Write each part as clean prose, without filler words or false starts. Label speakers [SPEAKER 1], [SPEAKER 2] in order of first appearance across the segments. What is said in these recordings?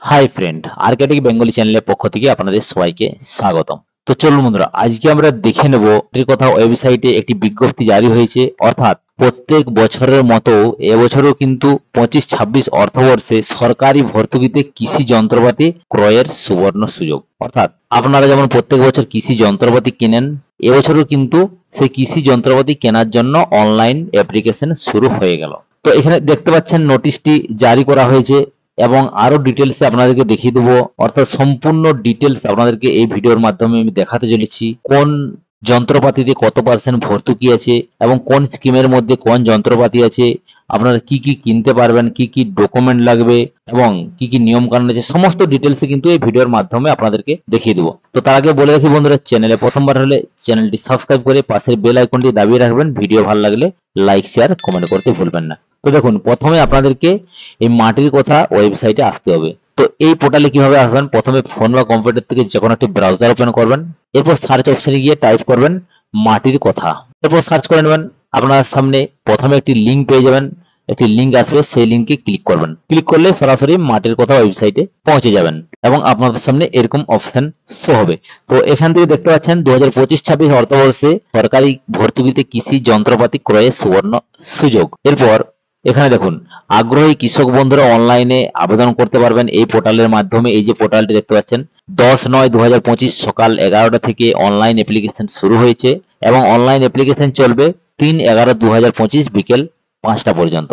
[SPEAKER 1] Hi friend, Arctic Bengali চ্যানেলের পক্ষ থেকে আপনাদের সবাইকে স্বাগতম। তো চলুন বন্ধুরা, আজকে আমরা দেখে নেব এর কথা ওয়েবসাইটে একটি বিজ্ঞপ্তি জারি হয়েছে, অর্থাৎ প্রত্যেক বছরের মতো এবছরও কিন্তু 25-26 অর্থবর্ষে সরকারি ভর্তুকিতে কৃষি যন্ত্রপাতি ক্রয়ের সুবর্ণ সুযোগ। অর্থাৎ আপনারা যেমন প্রত্যেক বছর কৃষি যন্ত্রপাতি কেনেন, এবছরও কিন্তু সেই কৃষি যন্ত্রপাতি কেনার জন্য অনলাইন অ্যাপ্লিকেশন শুরু হয়ে গেল। তো এখানে দেখতে পাচ্ছেন নোটিশটি জারি করা হয়েছে এবং আরো ডিটেলসে আপনাদেরকে দেখিয়ে দেবো, অর্থাৎ সম্পূর্ণ ডিটেলস আপনাদেরকে এই ভিডিওর মাধ্যমে আমি দেখাতে চলেছি। কোন যন্ত্রপাতিতে কত পার্সেন্ট ভর্তুকি আছে এবং কোন স্কিমের মধ্যে কোন যন্ত্রপাতি আছে, আপনারা কি কি কিনতে পারবেন, কি কি ডকুমেন্ট লাগবে এবং কি কি নিয়ম কানুন আছে, সমস্ত ডিটেলসে কিন্তু এই ভিডিওর মাধ্যমে আপনাদেরকে দেখিয়ে দেবো। তো তার আগে বলে রাখি বন্ধুরা, চ্যানেলে প্রথমবার হলে চ্যানেলটি সাবস্ক্রাইব করে পাশের বেল আইকনটি দাবিয়ে রাখবেন। ভিডিও ভালো লাগলে লাইক শেয়ার কমেন্ট করতে ভুলবেন না। তো দেখুন, প্রথমে আপনাদেরকে এই মাটির কথা ওয়েবসাইটে আসতে হবে। তো এই পোর্টালে কিভাবে আসবেন, প্রথমে ফোন বা কম্পিউটার থেকে যে কোনো একটি ব্রাউজার ওপেন করবেন, এরপর সার্চ অপশনে গিয়ে টাইপ করবেন মাটির কথা, এরপর সার্চ করে নেবেন। আপনার সামনে প্রথমে একটি লিঙ্ক পেয়ে যাবেন, একটি লিঙ্ক আসবে, সেই লিঙ্কে ক্লিক করবেন। ক্লিক করলে সরাসরি মাটির কথা ওয়েবসাইটে পৌঁছে যাবেন এবং আপনাদের সামনে এরকম অপশন শো হবে। তো এখান থেকে দেখতে পাচ্ছেন 2025-26 অর্থবর্ষে সরকারি ভর্তুকিতে কৃষি যন্ত্রপাতি ক্রয়ের সুবর্ণ সুযোগ। এরপর এখানে দেখুন, আগ্রহী কৃষক বন্ধুরা অনলাইনে আবেদন করতে পারবেন এই পোর্টালের মাধ্যমে। এই যে পোর্টালটি দেখতে পাচ্ছেন, 10/9/2025 সকাল 11টা থেকে অনলাইন অ্যাপ্লিকেশন শুরু হয়েছে এবং অনলাইন অ্যাপ্লিকেশন চলবে 3/11/2025 বিকেল 5টা পর্যন্ত।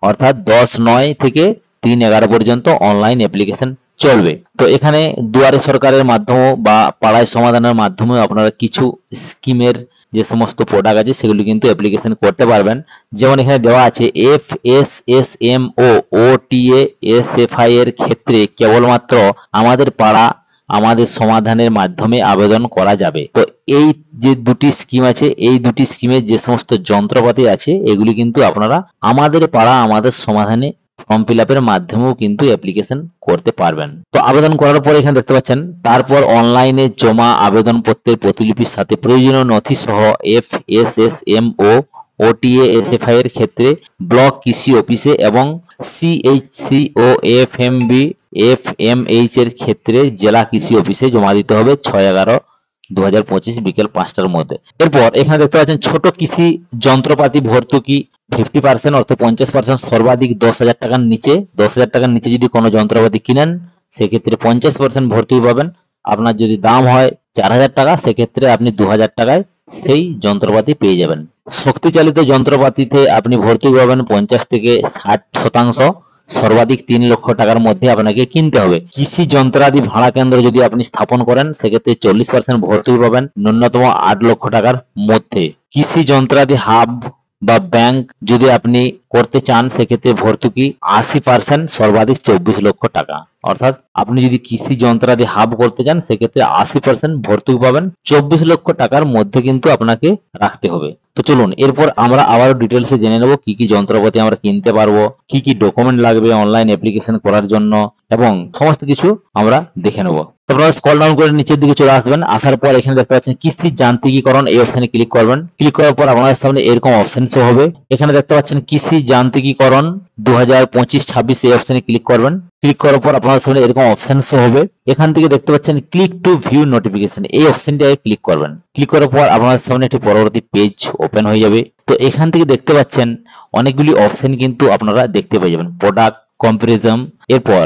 [SPEAKER 1] অর্থাৎ 10/9 থেকে 3/11 পর্যন্ত অনলাইন অ্যাপ্লিকেশন চলবে। তো এখানে দুয়ারে সরকারের মাধ্যমে বা পাড়ায় সমাধানের মাধ্যমে আপনারা কিছু স্কিমের যে সমস্ত প্রোডাক্ট আছে সেগুলি কিন্তু অ্যাপ্লিকেশন করতে পারবেন। যেমন এখানে দেওয়া আছে FSSM ও OTASFI এর ক্ষেত্রে কেবলমাত্র আমাদের পাড়া আমাদের সমাধানের মাধ্যমে আবেদন করা যাবে। তো এই যে দুটি স্কিম আছে, এই দুটি স্কিমের যে সমস্ত যন্ত্রপাতি আছে এগুলি কিন্তু আপনারা আমাদের পাড়া আমাদের সমাধানে ফর্ম ফিল আপের মাধ্যমেও কিন্তু অ্যাপ্লিকেশন করতে পারবেন। তো আবেদন করার পর এখানে দেখতে পাচ্ছেন, তারপর অনলাইনে জমা আবেদনপত্রের প্রতিলিপির সাথে প্রয়োজনীয় নথি সহ FSSM ও OTASFI এর ক্ষেত্রে ব্লক কৃষি অফিসে এবং CHC ও FMH এর ক্ষেত্রে জেলা কৃষি অফিসে জমা দিতে হবে 6/11/2025 বিকেল 5টার মধ্যে। এরপর এখানে দেখতে পাচ্ছেন ছোট কৃষি যন্ত্রপাতি ভর্তুকি 50% অর্থাৎ 50% সর্বাধিক 10,000 টাকার নিচে, 10,000 টাকার নিচে যদি কোনো যন্ত্রপাতি কিনেন সেক্ষেত্রে 50% ভর্তুকি পাবেন। আপনার যদি দাম হয় 4,000 টাকা, সেক্ষেত্রে আপনি 2,000 টাকায় সেই যন্ত্রপাতি পেয়ে যাবেন। শক্তিচালিত যন্ত্রপাতিতে আপনি ভর্তুকি পাবেন 50 থেকে 60%, সর্বাধিক 3 লক্ষ টাকার মধ্যে আপনাকে কিনতে হবে। কৃষি যন্ত্রাদি ভাড়া কেন্দ্র যদি আপনি স্থাপন করেন সেক্ষেত্রে 40% ভর্তুকি পাবেন ন্যূনতম 8 লক্ষ টাকার মধ্যে। কৃষি যন্ত্রাদি হাব বা ব্যাংক যদি আপনি করতে চান সেক্ষেত্রে ভর্তুকি 80%, সর্বাধিক 24 লক্ষ টাকা। অর্থাৎ আপনি যদি কৃষি যন্ত্রাদি হাব করতে চান সেক্ষেত্রে 80% ভর্তুকি পাবেন, 24 লক্ষ টাকার মধ্যে কিন্তু আপনাকে রাখতে হবে। তো চলুন এরপর আমরা আবারও ডিটেলসে জেনে নেব কি কি যন্ত্রপাতি আমরা কিনতে পারবো, কি কি ডকুমেন্ট লাগবে অনলাইন অ্যাপ্লিকেশন করার জন্য এবং সমস্ত কিছু আমরা দেখে নেব। আপনারা স্ক্রল ডাউন করে নিচের দিকে চলে আসবেন। আসার পর এখানে দেখতে পাচ্ছেন কৃষি যান্ত্রিকীকরণ, এই অপশনে ক্লিক করবেন। ক্লিক করার পর আপনাদের সামনে এরকম অপশন শো হবে। এখানে দেখতে পাচ্ছেন কৃষি যান্ত্রিকীকরণ 2025-26, এই অপশনে ক্লিক করবেন। ক্লিক করার পর আপনাদের সামনে এরকম অপশন শো হবে। এখান থেকে দেখতে পাচ্ছেন ক্লিক টু ভিউ নোটিফিকেশন, এই অপশনটাকে ক্লিক করবেন। ক্লিক করার পর আপনাদের সামনে একটি পরবর্তী পেজ ওপেন হয়ে যাবে। তো এখান থেকে দেখতে পাচ্ছেন অনেকগুলি অপশন কিন্তু আপনারা দেখতে পেয়ে যাবেন, প্রোডাক্ট কম্পারিজন, এরপর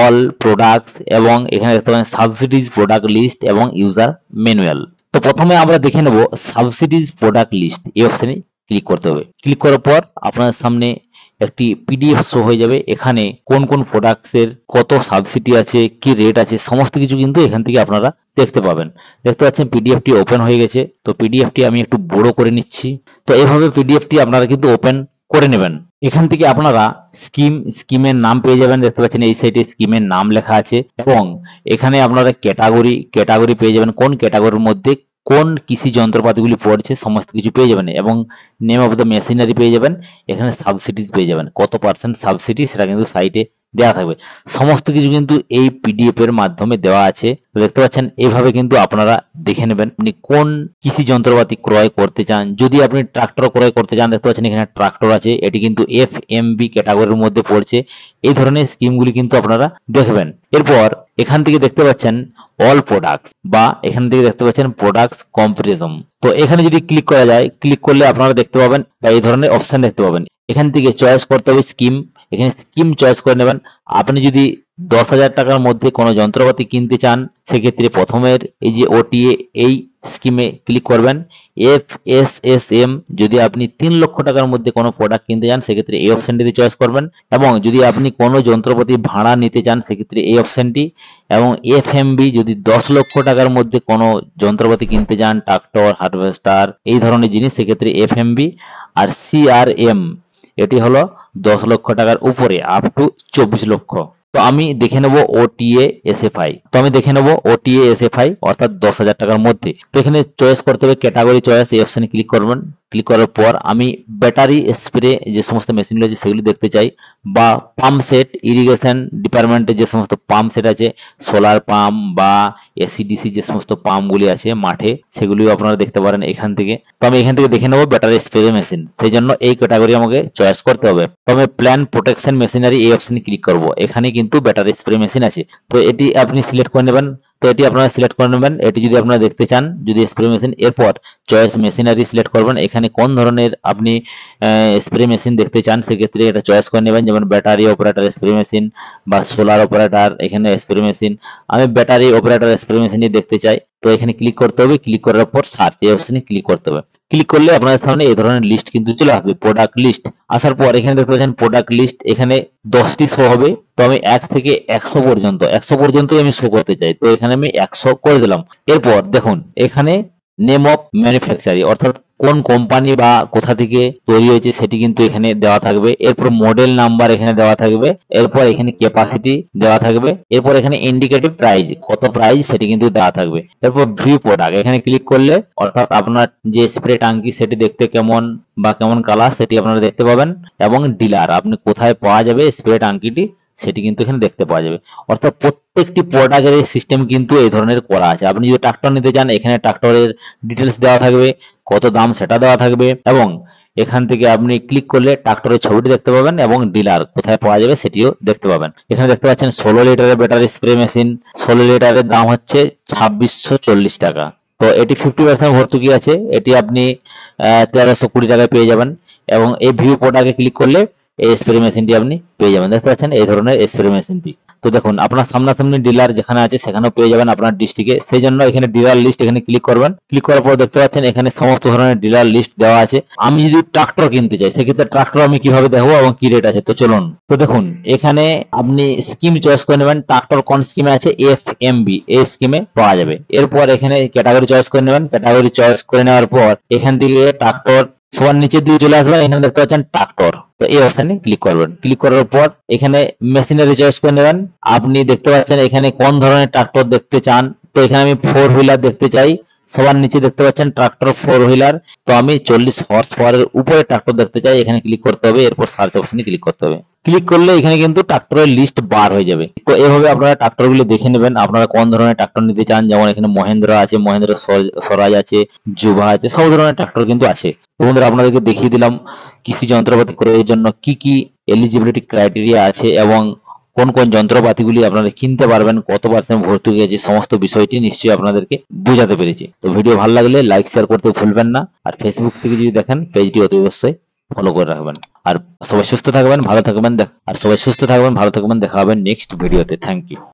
[SPEAKER 1] অল প্রোডাক্টস এবং এখানে দেখতে পাচ্ছেন সাবসিডিজ প্রোডাক্ট লিস্ট এবং ইউজার ম্যানুয়াল। তো প্রথমে আমরা দেখে নেব সাবসিডিজ প্রোডাক্ট লিস্ট, এই অপশনে ক্লিক করতে হবে। ক্লিক করার পর আপনাদের সামনে একটি PDF শো হয়ে যাবে। এখানে কোন কোন প্রোডাক্টস এর কত সাবসিডি আছে, কি রেট আছে, সমস্ত কিছু কিন্তু এখান থেকে আপনারা দেখতে পাবেন। দেখতে পাচ্ছেন পিডিএফটি ওপেন হয়ে গেছে। তো পিডিএফটি আমি একটু বড় করে নিচ্ছি। তো এইভাবে পিডিএফটি আপনারা কিন্তু ওপেন করে নেবেন। এখান থেকে আপনারা স্কিমের নাম পেয়ে যাবেন। দেখতে পাচ্ছেন এই সাইডে স্কিমের নাম লেখা আছে এবং এখানে আপনারা ক্যাটাগরি পেয়ে যাবেন, কোন ক্যাটাগরির মধ্যে কোন কৃষি যন্ত্রপাতিগুলি পড়ছে সমস্ত কিছু পেয়ে যাবেন এবং নেম অফ দ্য মেশিনারি পেয়ে যাবেন। এখানে সাবসিডিজ পেয়ে যাবেন, কত পার্সেন্ট সাবসিডি সেটা কিন্তু সাইটে দেওয়া থাকবে। সমস্ত কিছু কিন্তু এই পিডিএফ এর মাধ্যমে দেওয়া আছে। তো দেখতে পাচ্ছেন এইভাবে কিন্তু আপনারা দেখে নেবেন আপনি কোন কৃষি যন্ত্রপাতি ক্রয় করতে চান। যদি আপনি ট্রাক্টর ক্রয় করতে চান, দেখতে পাচ্ছেন এখানে ট্রাক্টর আছে, এটি কিন্তু এফএমবি ক্যাটাগরির মধ্যে পড়ছে। এই ধরনের স্কিমগুলি কিন্তু আপনারা দেখবেন। এরপর এখান থেকে দেখতে পাচ্ছেন অল প্রোডাক্টস, বা এখান থেকে দেখতে পাচ্ছেন প্রোডাক্টস কম্পারিজন। তো এখানে যদি ক্লিক করা যায়, ক্লিক করলে আপনারা দেখতে পাবেন বা এই ধরনের অপশন দেখতে পাবেন। এখান থেকে চয়েস করতে হবে স্কিম, এখানে স্কিম চয়েস করে নেবেন। আপনি যদি 10,000 টাকার মধ্যে কোনো যন্ত্রপাতি কিনতে চান, সেক্ষেত্রে প্রথমের এই যে ওটিএ এই স্কিমে ক্লিক করবেন। এফএসএসএম যদি আপনি 3 লক্ষ টাকার মধ্যে কোনো প্রোডাক্ট কিনতে চান, সেক্ষেত্রে এই অপশনটিতে চয়েস করবেন। এবং যদি আপনি কোনো যন্ত্রপাতি ভাড়া নিতে চান, সেক্ষেত্রে এই অপশনটি। এবং এফএমবি যদি 10 লক্ষ টাকার মধ্যে কোনো যন্ত্রপাতি কিনতে চান, ট্রাক্টর, হারভেস্টার এই ধরনের জিনিস, সেক্ষেত্রে এফএমবি। আর সিআরএম এটি হলো 10 লক্ষ টাকার উপরে আপ টু 24 লক্ষ। তো আমি দেখে নেব ওটিএ এসএফআই। তো আমি দেখে নেব ওটিএ এসএফআই অর্থাৎ 10,000 টাকার মধ্যে। তো এখানে চয়েস করতে হবে ক্যাটাগরি চয়েস, এই অপশনে ক্লিক করবেন। ক্লিক করার পর আমি ব্যাটারি স্প্রে যে সমস্ত মেশিন রয়েছে সেগুলি দেখতে চাই, বা পাম্প সেট, ইরিগেশন ডিপার্টমেন্টে যে সমস্ত পাম্প সেট আছে, সোলার পাম্প বা এসিডিসি যে সমস্ত পাম্পগুলি আছে মাঠে, সেগুলিও আপনারা দেখতে পারেন এখান থেকে। তো আমি এখান থেকে দেখে নেব ব্যাটারি স্প্রে মেশিন, সেই জন্য এই ক্যাটাগরি আমাকে চয়েস করতে হবে। তো আমি প্ল্যান প্রোটেকশন মেশিনারি এই অপশনে ক্লিক করব। এখানে কিন্তু ব্যাটারি স্প্রে মেশিন আছে, তো এটি আপনি সিলেক্ট করে নেবেন। তো এটি আপনারা সিলেক্ট করে নেবেন, এটি যদি আপনারা দেখতে চান, যদি স্প্রে মেশিন। এরপর চয়েস মেশিনারি সিলেক্ট করবেন। এখানে কোন ধরনের আপনি স্প্রে মেশিন দেখতে চান, সেক্ষেত্রে এটা চয়েস করে নেবেন, যেমন ব্যাটারি অপারেটর স্প্রে মেশিন বা সোলার অপারেটর এখানে স্প্রে মেশিন। আমি ব্যাটারি অপারেটর স্প্রে মেশিনই দেখতে চাই। তো এখানে ক্লিক করতে হবে, ক্লিক করার পর সার্চ এই অপশনে ক্লিক করতে হবে। ক্লিক করলে আপনাদের সামনে এই ধরনের লিস্ট কিন্তু চলে আসবে, প্রোডাক্ট লিস্ট। আসার পর এখানে দেখতে পাচ্ছেন প্রোডাক্ট লিস্ট, এখানে 10টি শো হবে। তো আমি 1 থেকে 100 পর্যন্ত, 100 পর্যন্তই আমি শো করতে চাই, তো এখানে আমি 100 করে দিলাম। এরপর দেখুন এখানে নেম অফ ম্যানুফ্যাকচারি অর্থাৎ কোন কোম্পানি বা কোথা থেকে তৈরি হয়েছে সেটি কিন্তু এখানে দেওয়া থাকবে। এরপর মডেল নাম্বার এখানে দেওয়া থাকবে। এরপর এখানে ক্যাপাসিটি দেওয়া থাকবে। এরপর এখানে ইন্ডিকেটিভ প্রাইস, কত প্রাইস সেটি কিন্তু দেওয়া থাকবে। এরপর ভিউ প্রোডাক্ট, এখানে ক্লিক করলে অর্থাৎ আপনার যে স্প্রে ট্যাঙ্কি সেটি দেখতে কেমন বা কেমন কালার সেটি আপনারা দেখতে পাবেন। এবং ডিলার আপনি কোথায় পাওয়া যাবে স্প্রে ট্যাঙ্কিটি সেটি কিন্তু এখানে দেখতে পাওয়া যাবে। অর্থাৎ প্রত্যেকটি প্রোডাক্টের সিস্টেম কিন্তু এই ধরনের করা আছে। আপনি যদি ট্রাক্টর নিতে চান, এখানে ট্রাক্টরের ডিটেলস দেওয়া থাকবে, কত দাম সেটা দেওয়া থাকবে। এবং এখান থেকে আপনি ক্লিক করলে ট্রাক্টরের ছবিটি দেখতে পাবেন এবং ডিলার কোথায় পাওয়া যাবে সেটিও দেখতে পাবেন। এখানে দেখতে পাচ্ছেন 16 লিটারের ব্যাটারি স্প্রে মেশিন, 16 লিটারের দাম হচ্ছে 2640 টাকা। তো এটি 50% ভর্তুকি আছে, এটি আপনি 1320 টাকায় পেয়ে যাবেন। এবং এই ভিউ প্রোডাক্টে ক্লিক করলে এই স্প্রে মেশিনটি আপনি পেয়ে যাবেন। দেখতে পাচ্ছেন এই ধরনের স্প্রে মেশিনটি। তো দেখুন আপনার সামনাসামনি ডিলার যেখানে আছে সেখানেও পেয়ে যাবেন আপনার ডিস্ট্রিক্টে, সেই জন্য এখানে ডিলার লিস্ট এখানে ক্লিক করবেন। ক্লিক করার পর দেখতে পাচ্ছেন এখানে সমস্ত ধরনের ডিলার লিস্ট দেওয়া আছে। আমি যদি ট্রাক্টর কিনতে চাই, সেক্ষেত্রে ট্রাক্টর আমি কিভাবে দেখবো এবং কি রেট আছে, তো চলুন। তো দেখুন এখানে আপনি স্কিম চয়েস করে নেবেন, ট্রাক্টর কোন স্কিমে আছে, এফএমবি এই স্কিমে পাওয়া যাবে। এরপর এখানে ক্যাটাগরি চয়েস করে নেবেন। ক্যাটাগরি চয়েস করে নেওয়ার পর এখান থেকে ট্রাক্টর সবার নিচের দিকে চলে আসবেন, এখানে দেখতে পাচ্ছেন ট্রাক্টর। তো এই অপশনে ক্লিক করবেন। ক্লিক করার পর এখানে মেশিনারি চয়েস করে নেবেন। আপনি দেখতে পাচ্ছেন এখানে কোন ধরনের ট্রাক্টর দেখতে চান। তো এখানে আমি 4 হুইলার দেখতে চাই। সবার নিচে দেখতে পাচ্ছেন ট্রাক্টর 4 হুইলার। তো আমি 40 হর্স পাওয়ারের উপরে ট্রাক্টর দেখতে চাই, এখানে ক্লিক করতে হবে। এরপর সার্চ অপশনে ক্লিক করতে হবে। ক্লিক করলে এখানে কিন্তু ট্রাক্টরের লিস্ট বার হয়ে যাবে। তো এভাবে আপনারা ট্রাক্টরগুলো দেখে নেবেন আপনারা কোন ধরনের ট্রাক্টর নিতে চান। যেমন এখানে মহেন্দ্র আছে, মহেন্দ্র স্বরাজ আছে, যুভা আছে, সব ধরনের ট্রাক্টর কিন্তু আছে। তো বন্ধুরা আপনাদেরকে দেখিয়ে দিলাম কৃষি যন্ত্রপাতি ক্রয়ের জন্য কি কি এলিজিবিলিটি ক্রাইটেরিয়া আছে এবং কোন কোন যন্ত্রপাতিগুলি আপনারা কিনতে পারবেন, কত পার্সেন্ট ভর্তুকি আছে, সমস্ত বিষয়টি নিশ্চয়ই আপনাদেরকে বোঝাতে পেরেছি। তো ভিডিও ভালো লাগলে লাইক শেয়ার করতে ভুলবেন না। আর ফেসবুক থেকে যদি দেখেন পেজটি অতি অবশ্যই ফলো করে রাখবেন। আর সবাই সুস্থ থাকবেন, ভালো থাকবেন। দেখা হবে নেক্সট ভিডিওতে। Thank you.